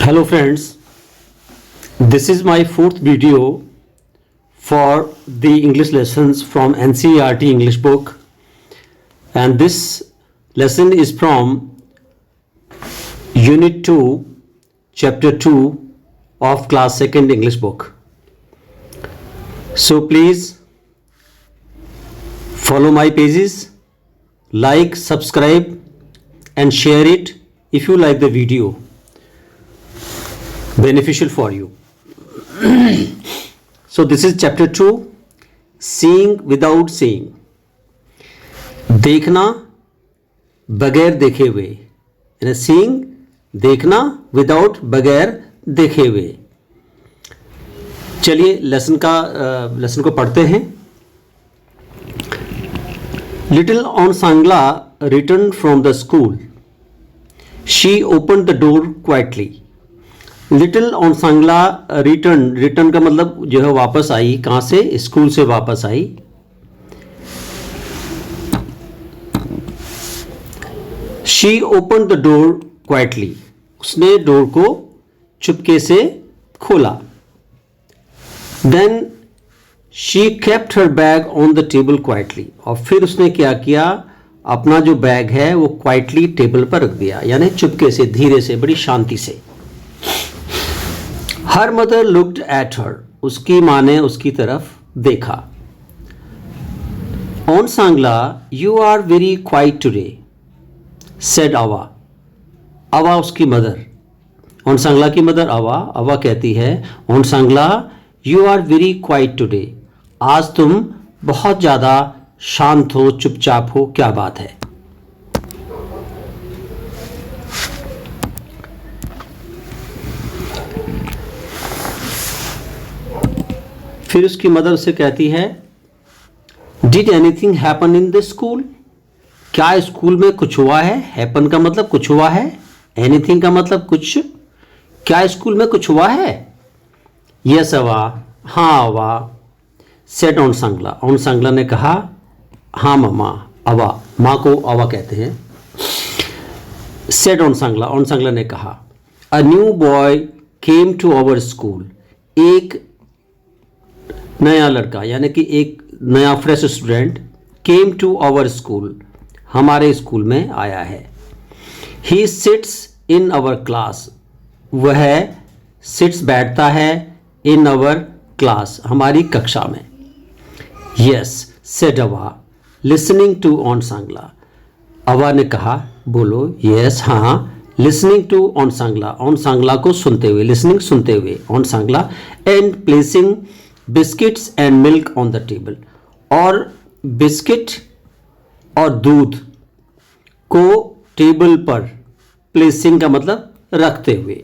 Hello friends, this is my fourth video for the English lessons from NCERT English book, and this lesson is from Unit 2, Chapter 2 of Class 2nd English book. So please follow my pages, like, subscribe and share it if you like the video. Beneficial for you. So this is chapter 2, seeing without seeing. देखना बगैर देखे हुए, यानी seeing देखना without बगैर देखे हुए. चलिए लेसन को पढ़ते हैं. Little Onsangla returned from the school. She opened the door quietly. Little Onsangla return का मतलब जो है वापस आई. कहाँ से? स्कूल से वापस आई. She open the door quietly. उसने डोर को चुपके से खोला. Then she kept her bag on the table quietly. और फिर उसने क्या किया? अपना जो बैग है वो क्वाइटली टेबल पर रख दिया, यानी चुपके से, धीरे से, बड़ी शांति से. Her mother looked at her. उसकी माँ ने उसकी तरफ देखा. Onsangla, you are very quiet today, said Ava. Ava उसकी मदर, ऑनसांगला की मदर अवा. अवा कहती है, Onsangla you are very quiet today. आज तुम बहुत ज़्यादा शांत हो, चुपचाप हो, क्या बात है? फिर उसकी मदर उससे कहती है, did anything happen in the school. क्या स्कूल में कुछ हुआ है? हैपन का मतलब कुछ हुआ है, एनीथिंग का मतलब कुछ. क्या स्कूल में कुछ हुआ है? यस अवा, हाँ अवा. सेड ऑनसांगला. ऑनसांगला ने कहा, हाँ मम्मा. अवा, माँ को अवा कहते हैं. सेड ऑनसांगला. ऑनसांगला ने कहा, a new boy came to our school. एक नया लड़का, यानी कि एक नया fresh student, came to our school, हमारे स्कूल में आया है. He sits in our class. वह सिट्स बैठता है, इन आवर क्लास, हमारी कक्षा में. Yes said Ava, listening to Onsangla. Ava ने कहा, बोलो. यस हाँ, लिसनिंग टू ऑनसांगला, ऑनसांगला को सुनते हुए, लिसनिंग सुनते हुए, Onsangla. And placing biscuits and milk on the table. और बिस्किट और दूध को टेबल पर, प्लेसिंग का मतलब रखते हुए.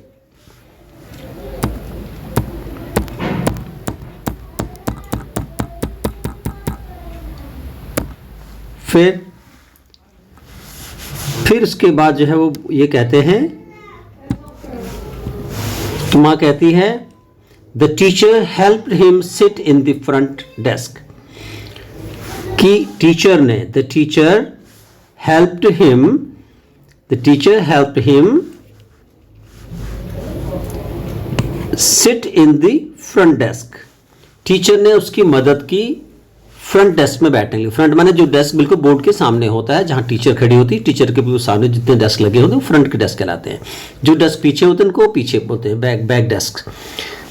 फिर उसके बाद जो है वो ये कहते हैं, तो माँ कहती है, The teacher helped him sit in the front desk. कि टीचर ने, the teacher helped him sit in the front desk. Teacher ने उसकी मदद की फ्रंट डेस्क में बैठने के लिए. फ्रंट माने जो डेस्क बिल्कुल बोर्ड के सामने होता है, जहाँ टीचर खड़ी होती है. टीचर के बिल्कुल सामने जितने डेस्क लगे होते हैं वो फ्रंट के डेस्क कहलाते हैं. जो डेस्क पीछे होते हैं उनको पीछे बोलते हैं, back desk.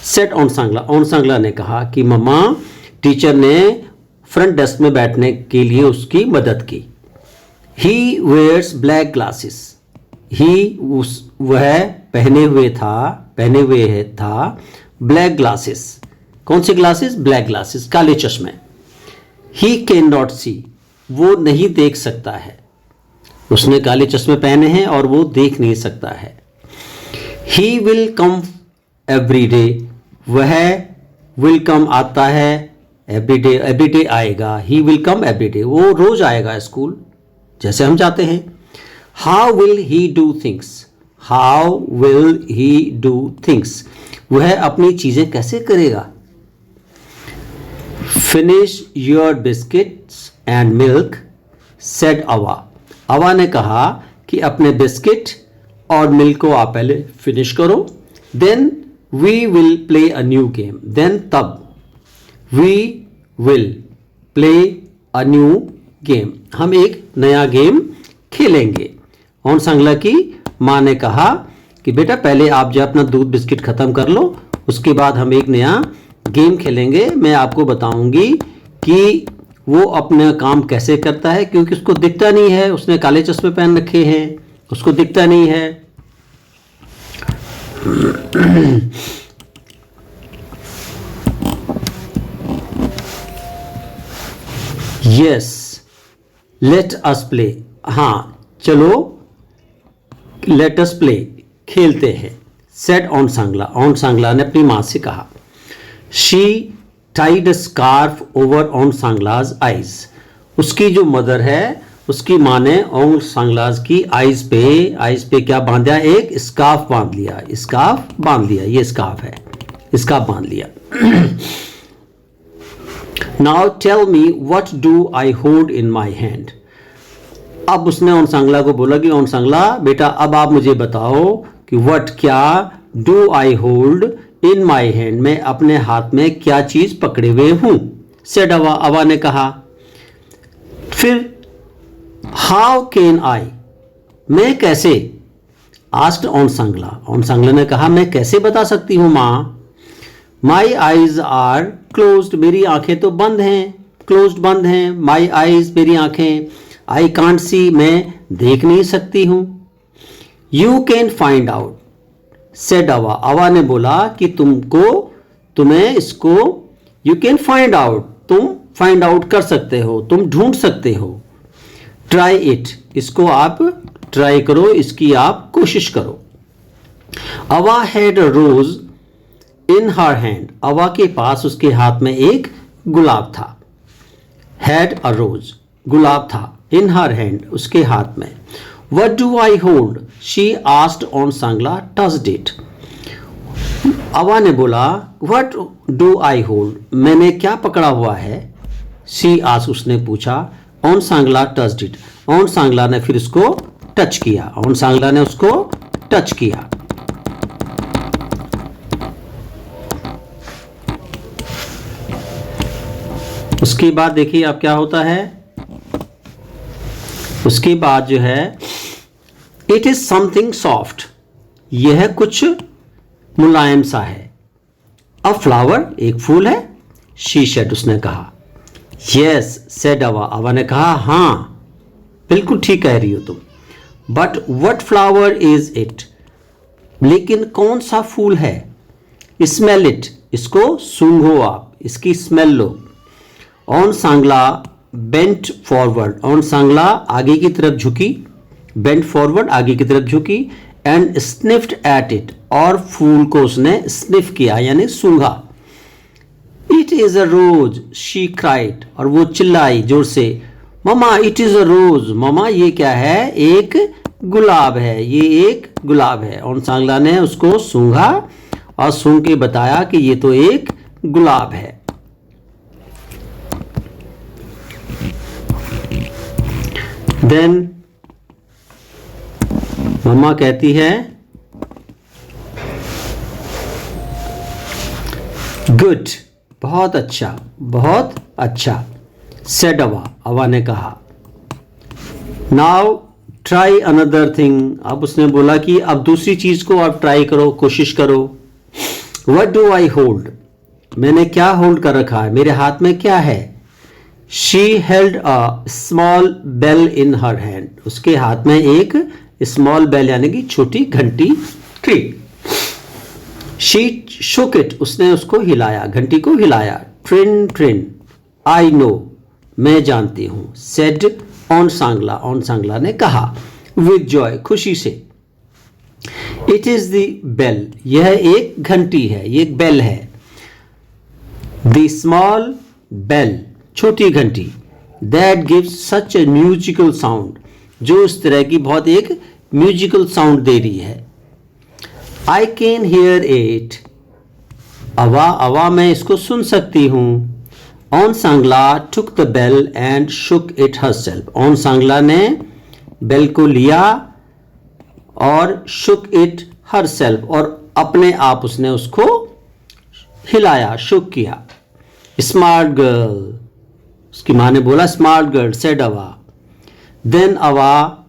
Said Onsangla. Onsangla ने कहा कि मम्मा, टीचर ने फ्रंट डेस्क में बैठने के लिए उसकी मदद की. He wears black glasses. वह पहने हुए था ब्लैक ग्लासेस. कौन से ग्लासेस? ब्लैक ग्लासेस, काले चश्मे. ही कैन नॉट सी. वो नहीं देख सकता है. उसने काले चश्मे पहने हैं और वो देख नहीं सकता है. He will come every day. वह विल कम आता है, एवरी डे आएगा. He will come every day. वो रोज आएगा स्कूल, जैसे हम जाते हैं. How will he do things. How will he do things. वह अपनी चीजें कैसे करेगा. Finish your biscuits and milk, said Ava. अवा ने कहा कि अपने बिस्किट और मिल्क को आप पहले फिनिश करो. Then we will play a new game, then तब, we will play a new game, हम एक नया गेम खेलेंगे। ऑन सांगला की माँ ने कहा कि बेटा पहले आप जो अपना दूध बिस्किट खत्म कर लो, उसके बाद हम एक नया गेम खेलेंगे। मैं आपको बताऊंगी कि वो अपना काम कैसे करता है, क्योंकि उसको दिखता नहीं है, उसने काले चश्मे पहन रखे हैं, उसको दिखता नहीं है। यस, लेट अस प्ले, हाँ चलो लेट अस प्ले, खेलते हैं। Said Onsangla, Onsangla ने अपनी माँ से कहा। She tied scarf over Onsangla's eyes, उसकी जो मदर है उसकी माँ ने ऑन सांगलाज की आइज पे क्या बांध दिया, एक स्कार्फ बांध लिया, स्कार्फ बांध लिया, ये स्कार्फ है, स्कार्फ बांध लिया। Now tell me what do I hold in my hand, अब उसने ऑन सांगला को बोला कि ऑन सांगला बेटा अब आप मुझे बताओ कि व्हाट क्या, do I hold in my hand, मैं अपने हाथ में क्या चीज पकड़े हुए हूं। सेड अवा, अवा ने कहा। फिर हाउ कैन आई, मैं कैसे, asked on Sangla, Onsangla ने कहा मैं कैसे बता सकती हूं मां। माई आईज आर क्लोज्ड, मेरी आंखें तो बंद हैं, क्लोज्ड बंद हैं, माई आईज मेरी आंखें, आई कांट सी मैं देख नहीं सकती हूं। You can find out, said Ava, अवा ने बोला कि तुम्हें इसको, यू कैन फाइंड आउट, तुम फाइंड आउट कर सकते हो, तुम ढूंढ सकते हो। ट्राई इट, इसको आप ट्राई करो, इसकी आप कोशिश करो। अवा had a rose in her hand, अवा के पास उसके हाथ में एक गुलाब था। हैड अ रोज, गुलाब था, इन हर हैंड, उसके हाथ में। What do I hold? She asked on Sangla touched it. अवा ने बोला What do I hold? मैंने क्या पकड़ा हुआ है? She asked, उसने पूछा। On Sangla touched it. On Sangla ने फिर उसको टच किया, on सांगला ने उसको टच किया। उसके बाद देखिए अब क्या होता है, उसके बाद जो है इट इज समथिंग सॉफ्ट, यह कुछ मुलायम सा है। अ फ्लावर, एक फूल है। शी सेड, उसने कहा। यस सेड अवा, अवा ने कहा हाँ बिल्कुल ठीक कह रही हो तुम। But what flower is it, लेकिन कौन सा फूल है। स्मेल इट, इसको सूंघो आप, इसकी smell low. On Sangla bent forward, on Sangla आगे की तरफ झुकी, बेंट फॉरवर्ड आगे की तरफ झुकी, एंड स्निफ्ड एट इट, और फूल को उसने स्निफ किया यानी सूंघा। It is a rose, she cried, और वो चिल्लाई जोर से, mama it is a rose, mama ये क्या है, एक गुलाब है, ये एक गुलाब है। ऑन सांगला ने उसको सूंघा और सूंघ के बताया कि ये तो एक गुलाब है। देन मम्मा कहती है गुड, बहुत अच्छा, बहुत अच्छा। सेड अवा, अवा ने कहा। नाउ ट्राई अनदर थिंग, अब उसने बोला कि अब दूसरी चीज को आप ट्राई करो, कोशिश करो। व्हाट डू आई होल्ड, मैंने क्या होल्ड कर रखा है, मेरे हाथ में क्या है। She held a small bell in her hand, उसके हाथ में एक स्मॉल बेल यानी कि छोटी घंटी थी। शी शुक इट, उसने उसको हिलाया, घंटी को हिलाया। ट्रिन ट्रिन, आई नो, मैं जानती हूं। Said Onsangla, Onsangla ने कहा विद जॉय, खुशी से। इट इज द बेल, यह एक घंटी है, ये एक बेल है। द स्मॉल बेल, छोटी घंटी। That gives such A musical sound, जो इस तरह की बहुत एक म्यूजिकल साउंड दे रही है। आई कैन हियर इट, अवा अवा मैं इसको सुन सकती हूं। Onsangla took the bell and shook it herself, Onsangla ने बेल को लिया और शुक इट हरसेल्फ, और अपने आप उसने उसको हिलाया, शुक किया। स्मार्ट गर्ल, उसकी माँ ने बोला स्मार्ट गर्ल, सेड अवा। देन अवा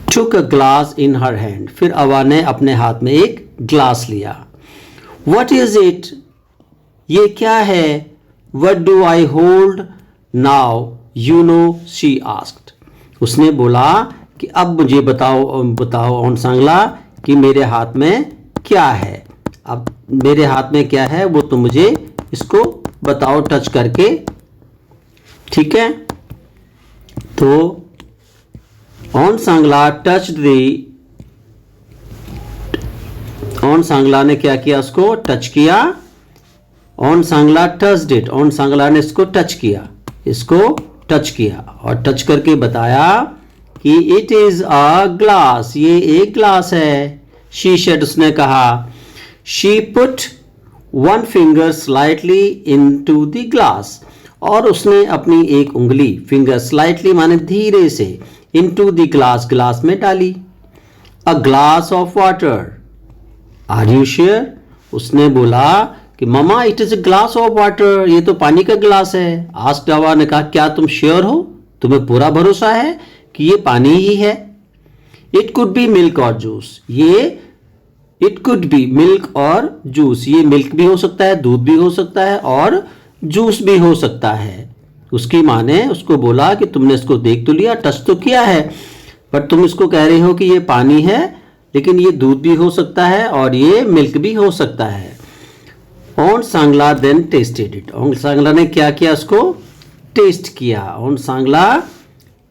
took a glass in her hand, फिर अवा ने अपने हाथ में एक ग्लास लिया। What is it? ये क्या है? What do I hold now? You know, she asked. उसने बोला कि अब मुझे बताओ ऑन सांगला कि मेरे हाथ में क्या है। अब मेरे हाथ में क्या है वो तो मुझे इसको बताओ टच करके, ठीक है। तो ऑन सांगला ऑन सांगला ने क्या किया, उसको टच किया। On Sangla touched it, Onsangla ने इसको टच किया, और टच करके बताया कि इट इज अ ग्लास, ये एक ग्लास है। शी सेड, उसने कहा। She put one finger slightly into the glass, और उसने अपनी एक उंगली, फिंगर स्लाइटली माने धीरे से, इनटू द ग्लास में डाली। A glass of water, are you sure? उसने बोला कि mama it is a glass of water, ये तो पानी का ग्लास है। आस्क्ड अवा ने कहा क्या तुम श्योर हो, तुम्हें पूरा भरोसा है कि ये पानी ही है? इट कुड बी मिल्क और juice, it could be milk और जूस, ये मिल्क भी हो सकता है, दूध भी हो सकता है और जूस भी हो सकता है। उसकी माँ ने उसको बोला कि तुमने इसको देख तो लिया, टच तो किया है, बट तुम इसको कह रहे हो कि ये पानी है, लेकिन ये दूध भी हो सकता है और ये मिल्क भी हो सकता है। Onsangla then tested it, Onsangla ने क्या किया, उसको टेस्ट किया। Onsangla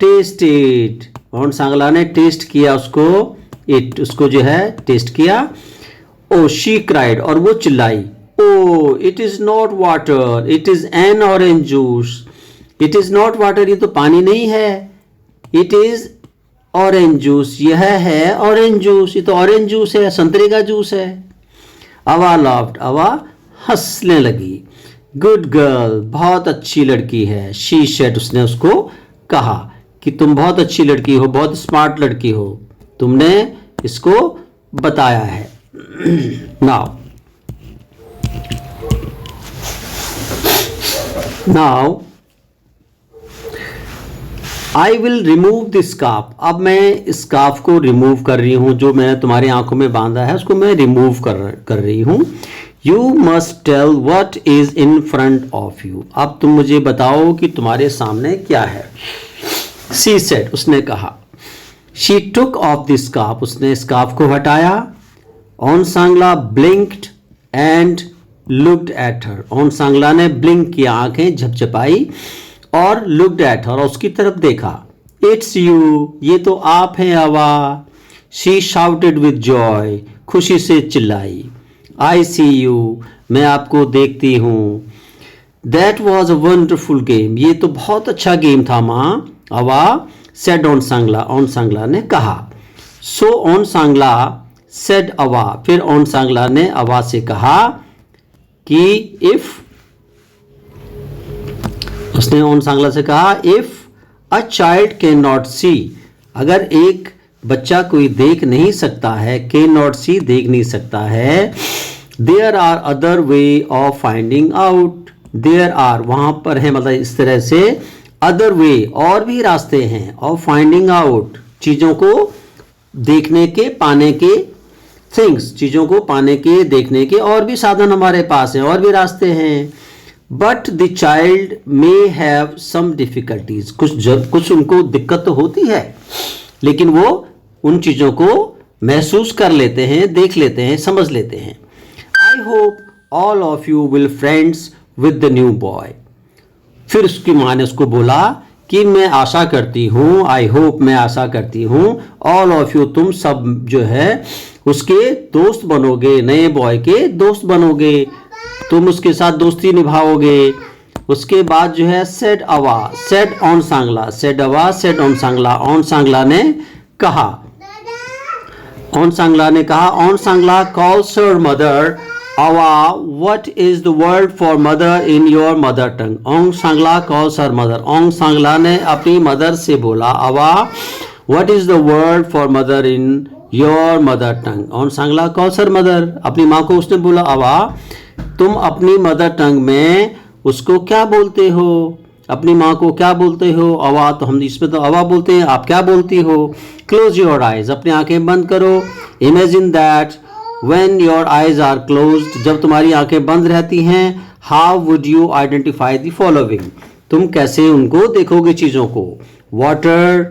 tested, Onsangla ने टेस्ट किया उसको जो है टेस्ट किया। ओ शी क्राइड, और वो चिल्लाई, oh it is not water, it is an orange juice. It is not water, ये तो पानी नहीं है। इट इज ऑरेंज जूस, यह है ऑरेंज जूस, ये तो ऑरेंज जूस है, संतरे का जूस है। अवा लाफ्ड, अवा हंसने लगी। गुड गर्ल, बहुत अच्छी लड़की है। शी सेड, उसने उसको कहा कि तुम बहुत अच्छी लड़की हो, बहुत स्मार्ट लड़की हो, तुमने इसको बताया है। Now I will remove the scarf, अब मैं स्कार्फ को रिमूव कर रही हूं, जो मैंने तुम्हारी आंखों में बांधा है उसको मैं रिमूव कर रही हूं। You must tell what is in front of you, अब तुम मुझे बताओ कि तुम्हारे सामने क्या है। शी सेड, उसने कहा। She took off the scarf, उसने स्कार्फ को हटाया। On Sangla ब्लिंक्ड and looked at her, on Sangla ने ब्लिंक किया, आंखें झपझपाई और लुक्ड एट हर, और उसकी तरफ देखा। इट्स यू, ये तो आप हैं अवा। शी शाउटेड विद जॉय, खुशी से चिल्लाई। आई सी यू, मैं आपको देखती हूँ। That was a wonderful game, ये तो बहुत अच्छा गेम था माँ, अवा said Onsangla, Onsangla ने कहा। सो ऑन सांगला सेड अवा, फिर ऑन सांगला ने अवा से कहा कि इफ, उसने ऑन सांगला से कहा if a child can not see, अगर एक बच्चा कोई देख नहीं सकता है, कैन नॉट सी देख नहीं सकता है, there are other way of finding out, there are वहां पर है मतलब इस तरह से, अदर वे और भी रास्ते हैं, ऑफ फाइंडिंग आउट चीजों को देखने के, पाने के, थिंग्स चीजों को पाने के, देखने के और भी साधन हमारे पास हैं, और भी रास्ते हैं। But the child may have some difficulties, कुछ उनको दिक्कत तो होती है, लेकिन वो उन चीजों को महसूस कर लेते हैं, देख लेते हैं, समझ लेते हैं। I hope all of you will friends with the new boy, फिर उसकी माँ ने उसको बोला कि मैं आशा करती हूँ, आई होप मैं आशा करती हूँ, ऑल ऑफ यू तुम सब जो है उसके दोस्त बनोगे, नए बॉय के दोस्त बनोगे, तुम उसके साथ दोस्ती निभाओगे। उसके बाद जो है said Ava, said Onsangla, said Ava said Onsangla, Onsangla ने कहा, ऑन सांगला ने कहा, Onsangla calls her mother Ava what is the word for mother in your mother tongue, Onsangla calls her mother, Onsangla ने अपनी मदर से बोला Ava what is the word for mother in your mother tongue. Onsangla calls her mother, अपनी माँ को उसने बोला अवा तुम अपनी मदर टंग में उसको क्या बोलते हो, अपनी माँ को क्या बोलते हो। अवा तो हम इसमें तो अवा बोलते हैं, आप क्या बोलती हो। क्लोज योर आइज, अपनी आंखें बंद करो। Imagine that when your eyes are closed, जब तुम्हारी आंखें बंद रहती हैं, how would you identify the following, तुम कैसे उनको देखोगे चीज़ों को। Water,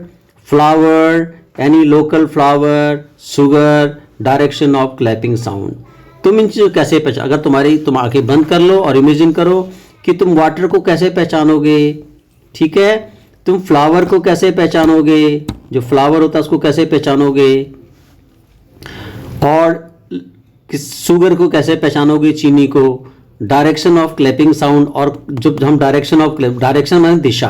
flower, any local flower, sugar, direction of clapping sound. तुम इन चीज़ों कैसे पहचान, अगर तुम आंखें बंद कर लो और इमेजिन करो कि तुम वाटर को कैसे पहचानोगे, ठीक है, तुम फ्लावर को कैसे पहचानोगे, जो फ्लावर होता है उसको कैसे पहचानोगे, और शुगर को कैसे पहचानोगे, चीनी को। डायरेक्शन ऑफ क्लैपिंग साउंड, और जब हम डायरेक्शन माने दिशा,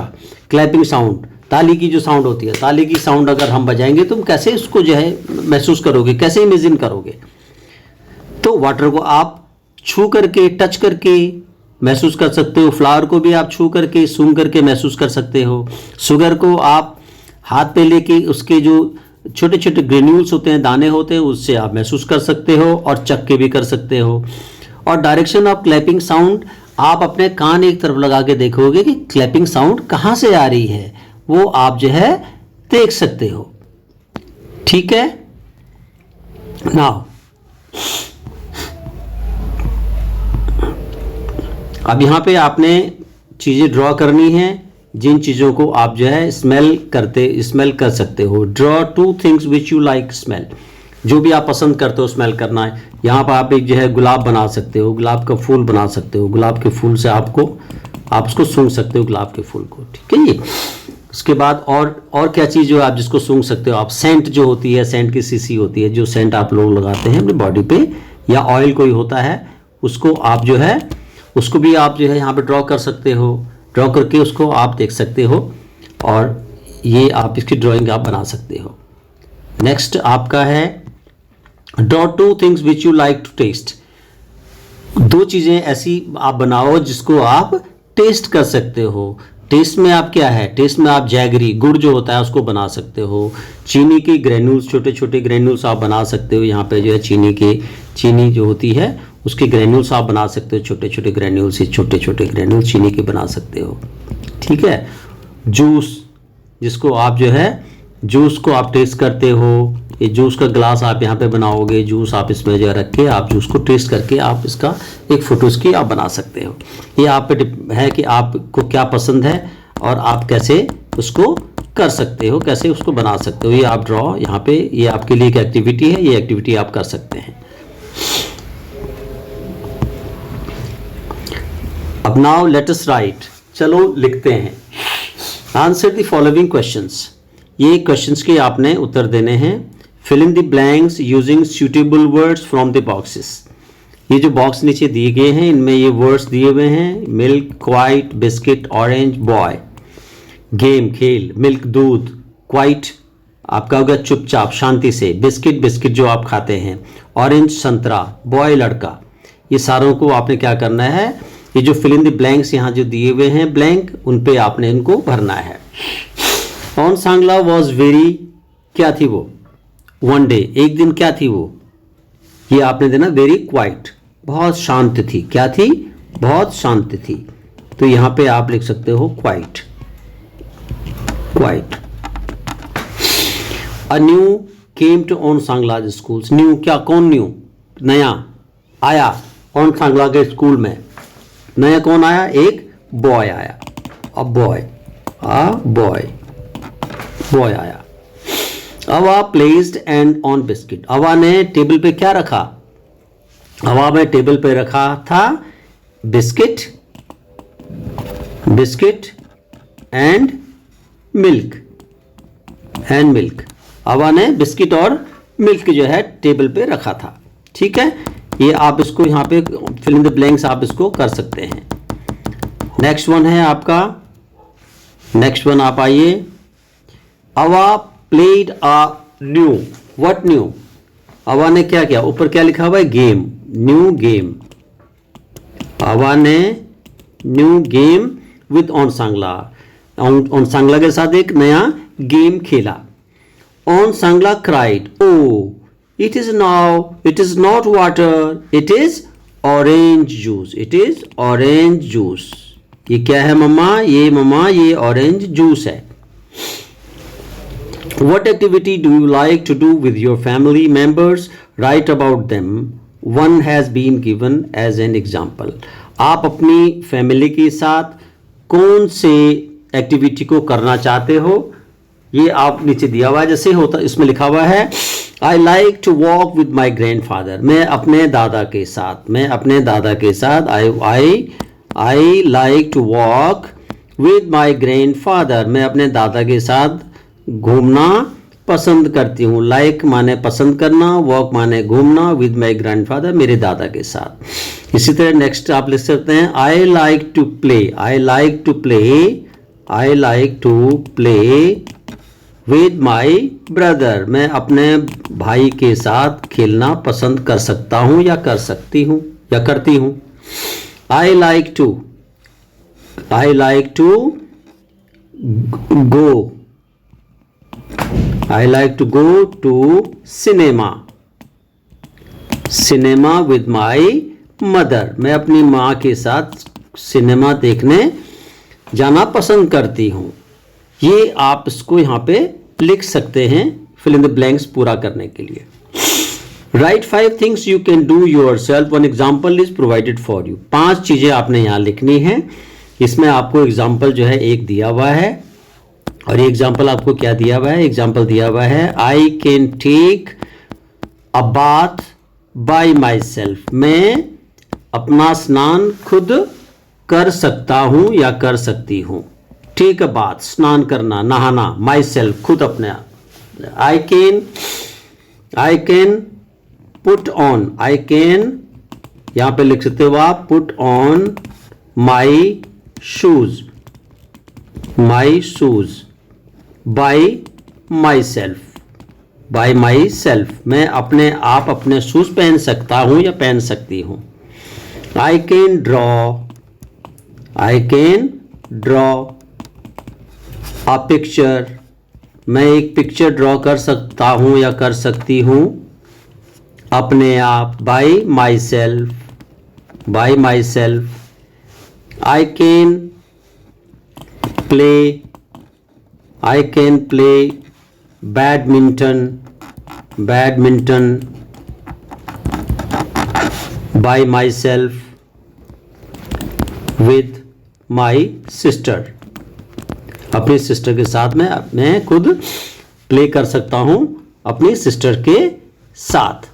क्लैपिंग साउंड ताली की जो साउंड होती है, ताली की साउंड अगर हम बजाएंगे तुम कैसे उसको जो है महसूस करोगे, कैसे इमेजिन करोगे। तो वाटर को आप छू करके, टच करके महसूस कर सकते हो, फ्लावर को भी आप छू करके, सूंघ करके महसूस कर सकते हो। शुगर को आप हाथ पे लेके उसके जो छोटे छोटे ग्रेन्यूल्स होते हैं, दाने होते हैं, उससे आप महसूस कर सकते हो और चख के भी कर सकते हो। और डायरेक्शन ऑफ क्लैपिंग साउंड, आप अपने कान एक तरफ लगा के देखोगे कि क्लैपिंग साउंड कहाँ से आ रही है, वो आप जो है देख सकते हो, ठीक है। नाउ अब यहाँ पे आपने चीज़ें ड्रॉ करनी है, जिन चीज़ों को आप जो है स्मेल कर सकते हो। Draw 2 things which you like smell, जो भी आप पसंद करते हो स्मेल करना है। यहाँ पर आप एक जो है गुलाब बना सकते हो, गुलाब का फूल बना सकते हो, गुलाब के फूल से आप उसको सूंघ सकते हो, गुलाब के फूल को, ठीक है ये। उसके बाद और क्या चीज़ जो आप जिसको सूंघ सकते हो आप, सेंट जो होती है, सेंट की शीशी होती है, जो सेंट आप लोग लगाते हैं अपनी बॉडी पे, या ऑयल कोई होता है, उसको आप जो है उसको भी आप जो है यहाँ पे ड्रॉ कर सकते हो। ड्रॉ करके उसको आप देख सकते हो और ये आप इसकी ड्राइंग आप बना सकते हो। नेक्स्ट आपका है draw 2 things which you like to test. 2 चीज़ें ऐसी आप बनाओ जिसको आप टेस्ट कर सकते हो। टेस्ट में आप क्या है, टेस्ट में आप जैगरी, गुड़ जो होता है उसको बना सकते हो। चीनी की ग्रेन्यूल्स, छोटे छोटे ग्रेन्यूल्स आप बना सकते हो। यहाँ पे जो है चीनी जो होती है उसके ग्रेन्यूल्स आप बना सकते हो, छोटे छोटे ग्रेन्यूल्स चीनी के बना सकते हो, ठीक है। जूस, जिसको आप जो है जूस को आप टेस्ट करते हो, ये जूस का ग्लास आप यहाँ पे बनाओगे, जूस आप इसमें जो रख के आप जूस को टेस्ट करके आप इसका एक फोटो इसकी आप बना सकते हो। ये आप पे है कि आपको क्या पसंद है और आप कैसे उसको कर सकते हो, कैसे उसको बना सकते हो। ये आप ड्रॉ यहाँ पे, ये आपके लिए एक एक्टिविटी है, ये एक्टिविटी आप कर सकते हैं। अब नाउ लेट अस राइट, चलो लिखते हैं। आंसर द फॉलोइंग क्वेश्चंस, ये क्वेश्चंस के आपने उत्तर देने हैं। Fill in the blanks using suitable words from the boxes. ये जो बॉक्स नीचे दिए गए हैं इनमें ये वर्ड्स दिए हुए हैं, milk, quite, biscuit, orange, boy. Game खेल, मिल्क दूध, क्वाइट आपका होगा चुपचाप शांति से, बिस्किट जो आप खाते हैं, ऑरेंज संतरा, बॉय लड़का। ये सारों को आपने क्या करना है, ये जो फिल इन द ब्लैंक्स यहाँ जो दिए हुए हैं ब्लैंक, उन पे आपने इनको भरना है। ऑन सांगला वॉज वेरी, क्या थी वो, वन डे, एक दिन क्या थी वो, ये आपने देना वेरी क्वाइट, बहुत शांत थी। क्या थी, बहुत शांत थी, तो यहां पे आप लिख सकते हो quite. A new came to Onsangla schools. New क्या, कौन न्यू, नया आया ऑन सांगला के स्कूल में। नया कौन आया, एक बॉय आया, अ बॉय आया। अवा प्लेस्ड एंड ऑन बिस्किट, अवा ने टेबल पे क्या रखा, अवा में टेबल पे रखा था बिस्किट एंड मिल्क। अवा ने बिस्किट और मिल्क जो है टेबल पे रखा था, ठीक है। ये आप इसको यहाँ पे फिल इन द ब्लैंक्स आप इसको कर सकते हैं। नेक्स्ट वन है आपका, नेक्स्ट वन आप आइए। अवा played a new, what new, अवा ने क्या किया, ऊपर क्या लिखा हुआ है, गेम, न्यू गेम। अवा ने new game with Onsangla, Onsangla के साथ एक नया गेम खेला। Onsangla cried, oh It is not water, it is orange juice. It is orange juice. ये क्या है मम्मा? ये orange juice है. What activity do you like to do with your family members? Write about them. One has been given as an example. आप अपनी family के साथ कौन से एक्टिविटी को करना चाहते हो, ये आप नीचे दिया हुआ है. जैसे होता इसमें लिखा हुआ है I like to walk with my grandfather. मैं अपने दादा के साथ I like to walk with my grandfather. मैं अपने दादा के साथ घूमना पसंद करती हूँ. लाइक माने पसंद करना, वॉक माने घूमना, विद माई ग्रैंडफादर मेरे दादा के साथ. इसी तरह नेक्स्ट आप लिख सकते हैं I like to play with my brother. मैं अपने भाई के साथ खेलना पसंद कर सकता हूँ या कर सकती हूँ या करती हूँ. I like to go to cinema with my mother. मैं अपनी माँ के साथ सिनेमा देखने जाना पसंद करती हूँ. ये आप इसको यहाँ पे लिख सकते हैं फिल इन द ब्लैंक्स पूरा करने के लिए. Right 5 things you can do yourself. One example is provided for you. 5 चीजें आपने यहाँ लिखनी है. इसमें आपको एग्जाम्पल जो है एक दिया हुआ है और ये एग्जाम्पल आपको क्या दिया हुआ है? एग्जाम्पल दिया हुआ है I can take a bath by myself. मैं अपना स्नान खुद कर सकता हूं या कर सकती हूं. टेक अ बाथ स्नान करना, नहाना. माई सेल्फ खुद अपने. I can put on. I can यहां पे लिख सकते हो आप put on my shoes bye myself. मैं अपने आप अपने शूज पहन सकता हूं या पहन सकती हूं. I can draw a picture. मैं एक पिक्चर ड्रॉ कर सकता हूं या कर सकती हूं अपने आप. Bye my self. I can play badminton bye my self with my sister. अपनी सिस्टर के साथ मैं खुद प्ले कर सकता हूं अपनी सिस्टर के साथ.